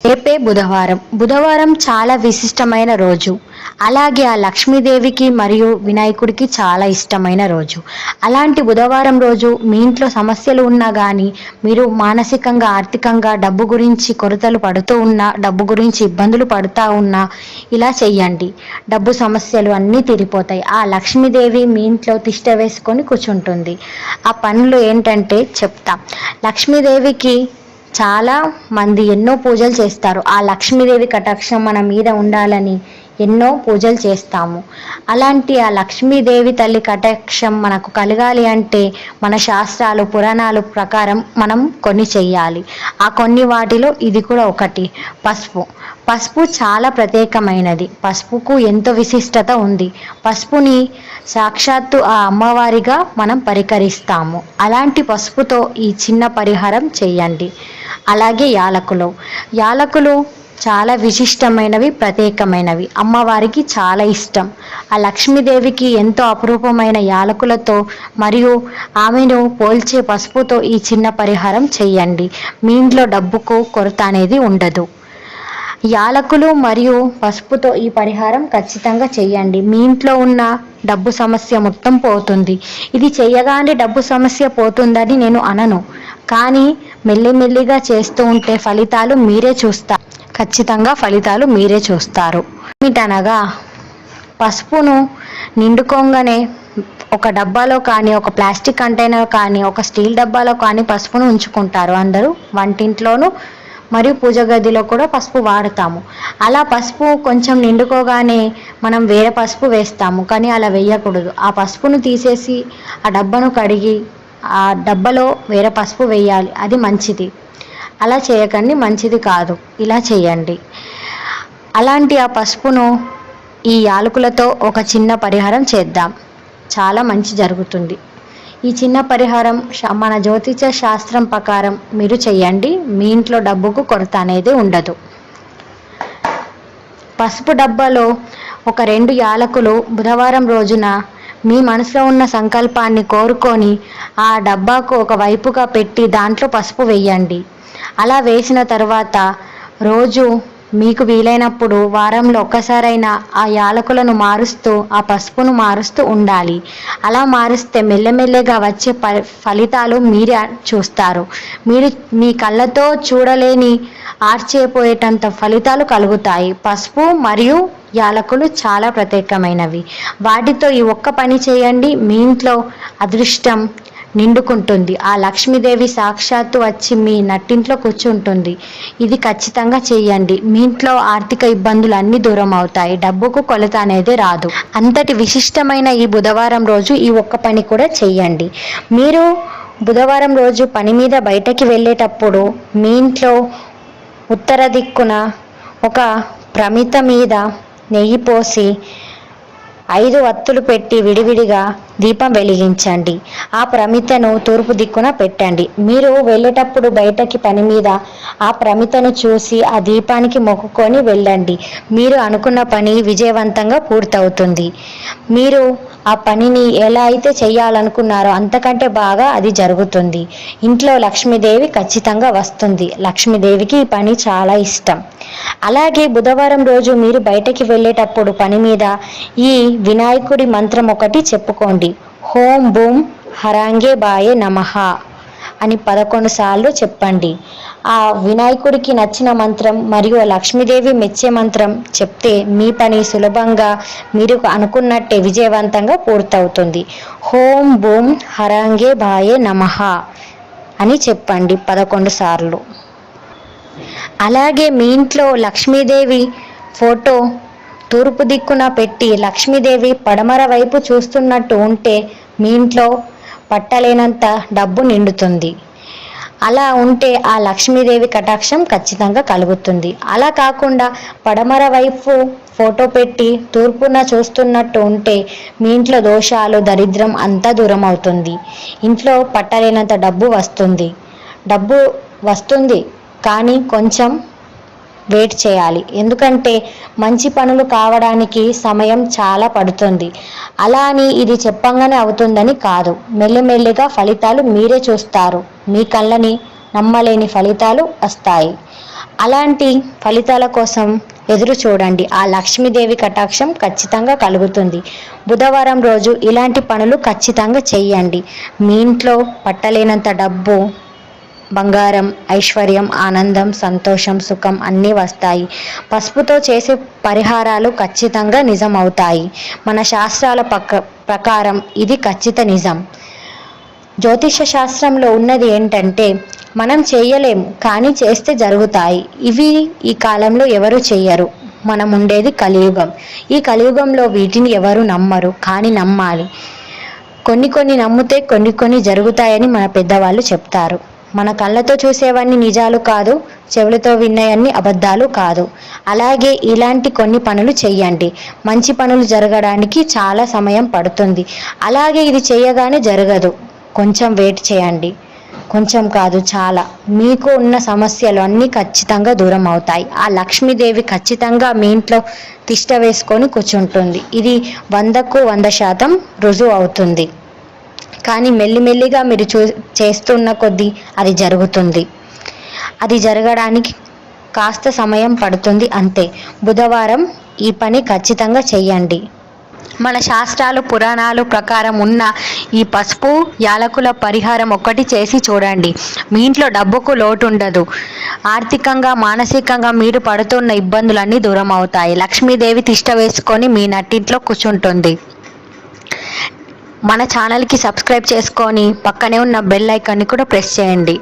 రేపే బుధవారం చాలా విశిష్టమైన రోజు. అలాగే ఆ లక్ష్మీదేవికి మరియు వినాయకుడికి చాలా ఇష్టమైన రోజు. అలాంటి బుధవారం రోజు మీ ఇంట్లో సమస్యలు ఉన్నా కానీ, మీరు మానసికంగా ఆర్థికంగా డబ్బు గురించి కొరతలు పడుతూ ఉన్నా, డబ్బు గురించి ఇబ్బందులు పడుతూ ఉన్నా ఇలా చెయ్యండి. డబ్బు సమస్యలు అన్నీ తీరిపోతాయి. ఆ లక్ష్మీదేవి మీ ఇంట్లో తిష్ట వేసుకొని కూర్చుంటుంది. ఆ పనులు ఏంటంటే చెప్తా. లక్ష్మీదేవికి చాలా మంది ఎన్నో పూజలు చేస్తారు. ఆ లక్ష్మీదేవి కటాక్షం మన మీద ఉండాలని ఎన్నో పూజలు చేస్తాము. అలాంటి ఆ లక్ష్మీదేవి తల్లి కటాక్షం మనకు కలగాలి అంటే మన శాస్త్రాలు పురాణాలు ప్రకారం మనం కొన్ని చెయ్యాలి. ఆ కొన్ని వాటిలో ఇది కూడా ఒకటి. పసుపు చాలా ప్రత్యేకమైనది. పసుపుకు ఎంతో విశిష్టత ఉంది. పసుపుని సాక్షాత్తు ఆ అమ్మవారిగా మనం పరికరిస్తాము. అలాంటి పసుపుతో ఈ చిన్న పరిహారం చేయండి. అలాగే యాలకులు చాలా విశిష్టమైనవి, ప్రత్యేకమైనవి. అమ్మవారికి చాలా ఇష్టం. ఆ లక్ష్మీదేవికి ఎంతో అపురూపమైన యాలకులతో మరియు ఆమెను పోల్చే పసుపుతో ఈ చిన్న పరిహారం చేయండి. మీ ఇంట్లో డబ్బుకు కొరత అనేది ఉండదు. యాలకులు మరియు పసుపుతో ఈ పరిహారం ఖచ్చితంగా చేయండి. మీ ఇంట్లో ఉన్న డబ్బు సమస్య మొత్తం పోతుంది. ఇది చేయగానే డబ్బు సమస్య పోతుందని నేను అనను, కానీ మెల్లిమెల్లిగా చేస్తూ ఉంటే ఫలితాలు మీరే చూస్తారు. ఖచ్చితంగా ఫలితాలు మీరే చూస్తారు. ఏమిటనగా పసుపును నిండుకోగానే ఒక డబ్బాలో కానీ, ఒక ప్లాస్టిక్ కంటైనర్ కానీ, ఒక స్టీల్ డబ్బాలో కానీ పసుపును ఉంచుకుంటారు అందరూ. వంటింట్లోనూ మరియు పూజ గదిలో కూడా పసుపు వాడతాము. అలా పసుపు కొంచెం నిండుకోగానే మనం వేరే పసుపు వేస్తాము, కానీ అలా వేయకూడదు. ఆ పసుపును తీసేసి ఆ డబ్బాను కడిగి ఆ డబ్బాలో వేరే పసుపు వేయాలి. అది మంచిది. అలా చేయకండి, మంచిది కాదు. ఇలా చేయండి. అలాంటి ఆ పసుపును ఈ యాలకులతో ఒక చిన్న పరిహారం చేద్దాం. చాలా మంచి జరుగుతుంది. ఈ చిన్న పరిహారం మన జ్యోతిష శాస్త్రం ప్రకారం మీరు చేయండి. మీ ఇంట్లో డబ్బుకు కొరత అనేది ఉండదు. పసుపు డబ్బాలో ఒక 2 యాలకులు బుధవారం రోజున మీ మనసులో ఉన్న సంకల్పాన్ని కోరుకొని ఆ డబ్బాకు ఒక వైపుగా పెట్టి దాంట్లో పసుపు వేయండి. అలా వేసిన తర్వాత రోజు మీకు వీలైనప్పుడు వారంలో ఒక్కసారైనా ఆ యాలకులను మారుస్తూ ఆ పసుపును మారుస్తూ ఉండాలి. అలా మారుస్తే మెల్లమెల్లగా వచ్చే ఫలితాలు మీరే చూస్తారు. మీరు మీ కళ్ళతో చూడలేని ఆశ్చర్యపోయేటంత ఫలితాలు కలుగుతాయి. పసుపు మరియు యాలకులు చాలా ప్రత్యేకమైనవి. వాటితో ఈ ఒక్క పని చేయండి. మీ ఇంట్లో అదృష్టం నిండుకుంటుంది. ఆ లక్ష్మీదేవి సాక్షాత్తు వచ్చి మీ నట్టింట్లో కూర్చుంటుంది. ఇది ఖచ్చితంగా చేయండి. మీ ఇంట్లో ఆర్థిక ఇబ్బందులు అన్నీ దూరం అవుతాయి. డబ్బుకు కొలత అనేది రాదు. అంతటి విశిష్టమైన ఈ బుధవారం రోజు ఈ ఒక్క పని కూడా చేయండి. మీరు బుధవారం రోజు పని మీద బయటకి వెళ్ళేటప్పుడు మీ ఇంట్లో ఉత్తర దిక్కున ఒక ప్రమిద మీద నెయ్యి పోసి 5 వత్తులు పెట్టి విడివిడిగా దీపం వెలిగించండి. ఆ ప్రమిదను తూర్పు దిక్కున పెట్టండి. మీరు వెళ్ళేటప్పుడు బయటకి పని మీద ఆ ప్రమిదను చూసి ఆ దీపానికి మొక్కుకొని వెళ్ళండి. మీరు అనుకున్న పని విజయవంతంగా పూర్తవుతుంది. మీరు ఆ పనిని ఎలా అయితే చేయాలనుకున్నారో అంతకంటే బాగా అది జరుగుతుంది. ఇంట్లో లక్ష్మీదేవి ఖచ్చితంగా వస్తుంది. లక్ష్మీదేవికి ఈ పని చాలా ఇష్టం. అలాగే బుధవారం రోజు మీరు బయటకి వెళ్ళేటప్పుడు పని మీద ఈ వినాయకుడి మంత్రం ఒకటి చెప్పుకోండి. ఓం బూం హరాంగే బాయే నమః అని 11 సార్లు చెప్పండి. ఆ వినాయకుడికి నచ్చిన మంత్రం మరియు లక్ష్మీదేవి మెచ్చే మంత్రం చెప్తే మీ పని సులభంగా మీరు అనుకున్నట్టే విజయవంతంగా పూర్తవుతుంది. ఓం బూం హరాంగే బాయే నమః అని చెప్పండి 11 సార్లు. అలాగే మీ ఇంట్లో లక్ష్మీదేవి ఫోటో తూర్పు దిక్కున పెట్టి లక్ష్మీదేవి పడమర వైపు చూస్తున్నట్టు ఉంటే మీ ఇంట్లో పట్టలేనంత డబ్బు నిండుతుంది. అలా ఉంటే ఆ లక్ష్మీదేవి కటాక్షం ఖచ్చితంగా కలుగుతుంది. అలా కాకుండా పడమర వైపు ఫోటో పెట్టి తూర్పున చూస్తున్నట్టు ఉంటే మీ ఇంట్లో దోషాలు దరిద్రం అంతా దూరం అవుతుంది. ఇంట్లో పట్టలేనంత డబ్బు వస్తుంది, కానీ కొంచెం వెయిట్ చేయాలి. ఎందుకంటే మంచి పనులు కావడానికి సమయం చాలా పడుతుంది. అలా అని ఇది చెప్పంగానే అవుతుందని కాదు. మెల్లిమెల్లిగా ఫలితాలు మీరే చూస్తారు. మీ కళ్ళని నమ్మలేని ఫలితాలు వస్తాయి. అలాంటి ఫలితాల కోసం ఎదురు చూడండి. ఆ లక్ష్మీదేవి కటాక్షం ఖచ్చితంగా కలుగుతుంది. బుధవారం రోజు ఇలాంటి పనులు ఖచ్చితంగా చెయ్యండి. మీ ఇంట్లో పట్టలేనంత డబ్బు, బంగారం, ఐశ్వర్యం, ఆనందం, సంతోషం, సుఖం అన్నీ వస్తాయి. పసుపుతో చేసే పరిహారాలు ఖచ్చితంగా నిజం అవుతాయి. మన శాస్త్రాల ప్రకారం ఇది ఖచ్చిత నిజం. జ్యోతిష శాస్త్రంలో ఉన్నది ఏంటంటే మనం చేయలేము కానీ చేస్తే జరుగుతాయి. ఇవి ఈ కాలంలో ఎవరు చెయ్యరు. మనం ఉండేది కలియుగం. ఈ కలియుగంలో వీటిని ఎవరు నమ్మరు కానీ నమ్మాలి. కొన్ని నమ్మితే కొన్ని జరుగుతాయని మన పెద్దవాళ్ళు చెప్తారు. మన కళ్ళతో చూసేవన్నీ నిజాలు కాదు, చెవులతో విన్నవన్నీ అబద్ధాలు కాదు. అలాగే ఇలాంటి కొన్ని పనులు చెయ్యండి. మంచి పనులు జరగడానికి చాలా సమయం పడుతుంది. అలాగే ఇది చేయగానే జరగదు. కొంచెం వెయిట్ చేయండి. కొంచెం కాదు, చాలా. మీకు ఉన్న సమస్యలు అన్నీ ఖచ్చితంగా దూరం అవుతాయి. ఆ లక్ష్మీదేవి ఖచ్చితంగా మీ ఇంట్లో తిష్ట వేసుకొని కూర్చుంటుంది. ఇది 100కు 100% రుజువు అవుతుంది. కానీ మెల్లిమెల్లిగా మీరు చేస్తున్న కొద్దీ అది జరుగుతుంది. అది జరగడానికి కాస్త సమయం పడుతుంది అంతే. బుధవారం ఈ పని ఖచ్చితంగా చెయ్యండి. మన శాస్త్రాలు పురాణాలు ప్రకారం ఉన్న ఈ పసుపు యాలకుల పరిహారం ఒక్కటి చేసి చూడండి. మీ ఇంట్లో డబ్బుకు లోటు ఉండదు. ఆర్థికంగా మానసికంగా మీరు పడుతున్న ఇబ్బందులన్నీ దూరం అవుతాయి. లక్ష్మీదేవి తిష్ట వేసుకొని మీ నట్టింట్లో కూర్చుంటుంది. మన ఛానల్కి సబ్స్క్రైబ్ చేసుకొని పక్కనే ఉన్న బెల్ ఐకాన్ని కూడా ప్రెస్ చేయండి.